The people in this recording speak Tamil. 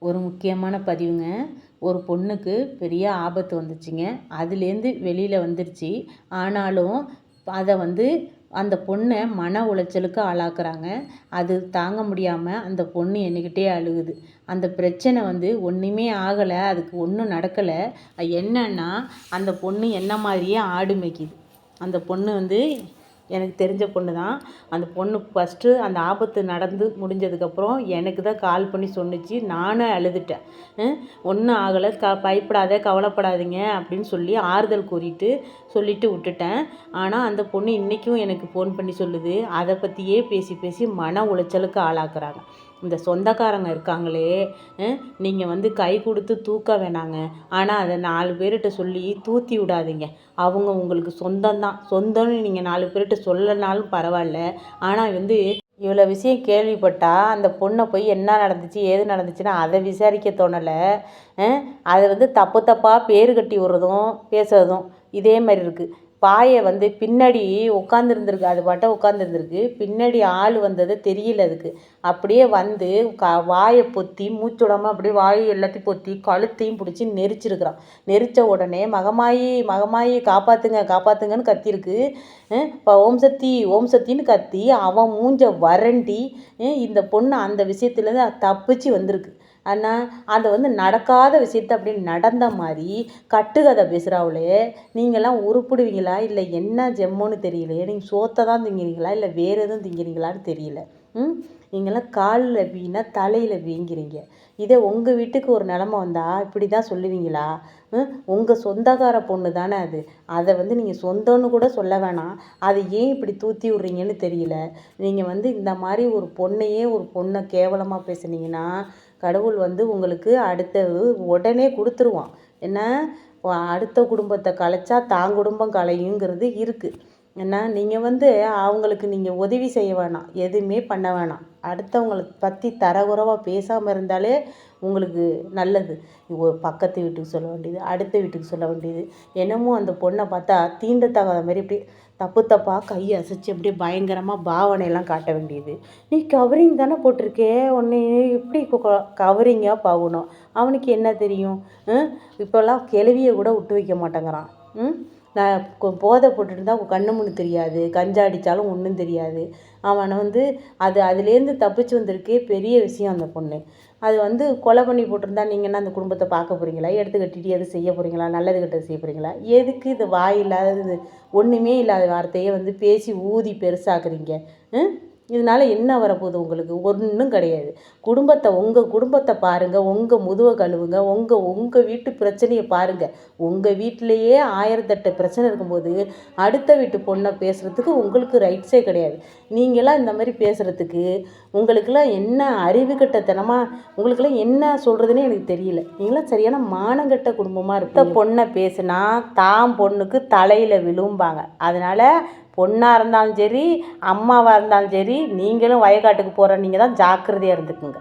ஒரு முக்கியமான பதிவுங்க. ஒரு பொண்ணுக்கு பெரிய ஆபத்து வந்துச்சுங்க. அதுலேருந்து வெளியில் வந்துருச்சு. ஆனாலும் அதை அந்த பொண்ணை மன உளைச்சலுக்கு ஆளாக்குறாங்க. அது தாங்க முடியாமல் அந்த பொண்ணு என்கிட்டே அழுகுது. அந்த பிரச்சனை ஒன்றுமே ஆகலை, அதுக்கு ஒன்றும் நடக்கலை. என்னன்னா அந்த பொண்ணு என்ன மாதிரியே ஆடு மேய்க்குது. அந்த பொண்ணு எனக்கு தெரிஞ்ச பொண்ணு தான். அந்த பொண்ணு ஃபஸ்ட்டு அந்த ஆபத்து நடந்து முடிஞ்சதுக்கப்புறம் எனக்கு தான் கால் பண்ணி சொன்னிச்சு. நானும் அழுதுட்டேன். ஒன்றும் ஆகலை, பயப்படாத, கவலைப்படாதீங்க அப்படின்னு சொல்லி ஆறுதல் சொல்லிட்டு விட்டுட்டேன். ஆனால் அந்த பொண்ணு இன்றைக்கும் எனக்கு ஃபோன் பண்ணி சொல்லுது. அதை பற்றியே பேசி பேசி மன உளைச்சலுக்கு ஆளாக்குறாங்க. இந்த சொந்தக்காரங்க இருக்காங்களே, நீங்கள் கை கொடுத்து தூக்க வேணாங்க. ஆனால் அதை 4 பேர்கிட்ட சொல்லி தூத்தி விடாதீங்க. அவங்க உங்களுக்கு சொந்தம்தான். சொந்தம்னு நீங்கள் 4 பேர்கிட்ட சொல்லனாலும் பரவாயில்ல. ஆனால் இவ்வளோ விஷயம் கேள்விப்பட்டா அந்த பொண்ணை போய் என்ன நடந்துச்சு ஏது நடந்துச்சுன்னா அதை விசாரிக்க தோணலை. அதை தப்பு தப்பாக பேர் கட்டி விடுறதும் பேசுறதும் இதே மாதிரி இருக்குது. பாயை பின்னாடி உட்காந்துருந்துருக்கு. அது பாட்ட உட்காந்துருந்துருக்கு. பின்னாடி ஆள் வந்தது தெரியல அதுக்கு. அப்படியே வாயை பொத்தி மூச்சுடாமல் அப்படியே வாயை எல்லாத்தையும் பொத்தி கழுத்தையும் பிடிச்சி நெரிச்சிருக்கிறான். நெரிச்ச உடனே மகமாயி மகமாயி காப்பாற்றுங்க காப்பாற்றுங்கன்னு கத்திருக்கு. இப்போ ஓம் சக்தி ஓம் சக்தின்னு கத்தி அவன் மூஞ்ச வறண்டி இந்த பொண்ணு அந்த விஷயத்துலேருந்து தப்பிச்சு வந்திருக்கு. ஆனால் அதை நடக்காத விஷயத்த அப்படி நடந்த மாதிரி கட்டுக்கதை பேசுகிறாங்களே. நீங்கள்லாம் உருப்பிடுவீங்களா இல்லை என்ன ஜெம்மோன்னு தெரியலையே. நீங்கள் சோத்தை தான் திங்கிறீங்களா இல்லை வேறு எதுவும் திங்கிறீங்களான்னு தெரியல. நீங்களாம் காலில் வீணா தலையில் வீங்கிறீங்க. இதே உங்கள் வீட்டுக்கு ஒரு நிலமை வந்தால் இப்படி தான் சொல்லுவீங்களா? உங்கள் சொந்தக்கார பொண்ணு தானே அது. அதை நீங்கள் சொந்தம்னு கூட சொல்ல வேணாம். அதை ஏன் இப்படி தூத்தி விட்றீங்கன்னு தெரியல. நீங்கள் இந்த மாதிரி ஒரு பொண்ணை கேவலமாக பேசுனீங்கன்னா கடவுள் உங்களுக்கு அடுத்தது உடனே கொடுத்துருவான். என்ன, அடுத்த குடும்பத்தை கலைச்சா தான் குடும்பம் கலையுங்கிறது இருக்குது. ஏன்னா நீங்கள் அவங்களுக்கு நீங்கள் உதவி செய்ய வேணாம், எதுவுமே பண்ண வேணாம். அடுத்தவங்களை பற்றி தரகுறவாக பேசாமல் இருந்தாலே உங்களுக்கு நல்லது. பக்கத்து வீட்டுக்கு சொல்ல வேண்டியது, அடுத்த வீட்டுக்கு சொல்ல வேண்டியது, என்னமோ அந்த பொண்ணை பார்த்தா தீண்டத்தகாத மாதிரி இப்படி தப்பு தப்பாக கையை அசைச்சு அப்படியே பயங்கரமாக பாவனையெல்லாம் காட்ட வேண்டியது. நீ கவரிங் தானே போட்டிருக்கே, உன்னை எப்படி இப்போ கவரிங்காக பாகணும்? அவனுக்கு என்ன தெரியும்? இப்போல்லாம் கிளவியை கூட விட்டு வைக்க மாட்டேங்கிறான். நான் போதை போட்டுருந்தா கண்ணு முன்னு தெரியாது, கஞ்சா அடித்தாலும் ஒன்றும் தெரியாது. அவனை அதுலேருந்து தப்பிச்சு வந்திருக்கே பெரிய விஷயம் அந்த பொண்ணு. அது கொலை பண்ணி போட்டிருந்தா நீங்கள் என்ன அந்த குடும்பத்தை பார்க்க போகிறீங்களா? எடுத்து கட்டிட்டு எது செய்ய போகிறீங்களா? நல்லது கெட்டது செய்ய போகிறீங்களா? எதுக்கு இது வாயில்லாதது ஒன்றுமே இல்லாத வார்த்தையை பேசி ஊதி பெருசாக்குறீங்க? இதனால் என்ன வரப்போகுது உங்களுக்கு? ஒன்றும் கிடையாது. உங்கள் குடும்பத்தை பாருங்கள், உங்கள் முதுவை கழுவுங்க, உங்கள் வீட்டு பிரச்சனையை பாருங்கள். உங்கள் வீட்டிலையே 1008 பிரச்சனை இருக்கும்போது அடுத்த வீட்டு பொண்ணை பேசுகிறதுக்கு உங்களுக்கு ரைட்ஸே கிடையாது. நீங்களாம் இந்த மாதிரி பேசுகிறதுக்கு உங்களுக்கெல்லாம் என்ன அறிவு கட்டத்தனமாக, உங்களுக்கெல்லாம் என்ன சொல்கிறதுனே எனக்கு தெரியல. நீங்களாம் சரியான மானங்கட்ட குடும்பமாக இருக்க. பொண்ணை பேசுனா தான் பொண்ணுக்கு தலையில் விழும்பாங்க. அதனால் பொண்ணாக இருந்தாலும் சரி, அம்மாவாக இருந்தாலும் சரி, நீங்களும் வயக்காட்டுக்கு போகிற நீங்கள் தான் ஜாக்கிரதையாக இருந்துக்குங்க.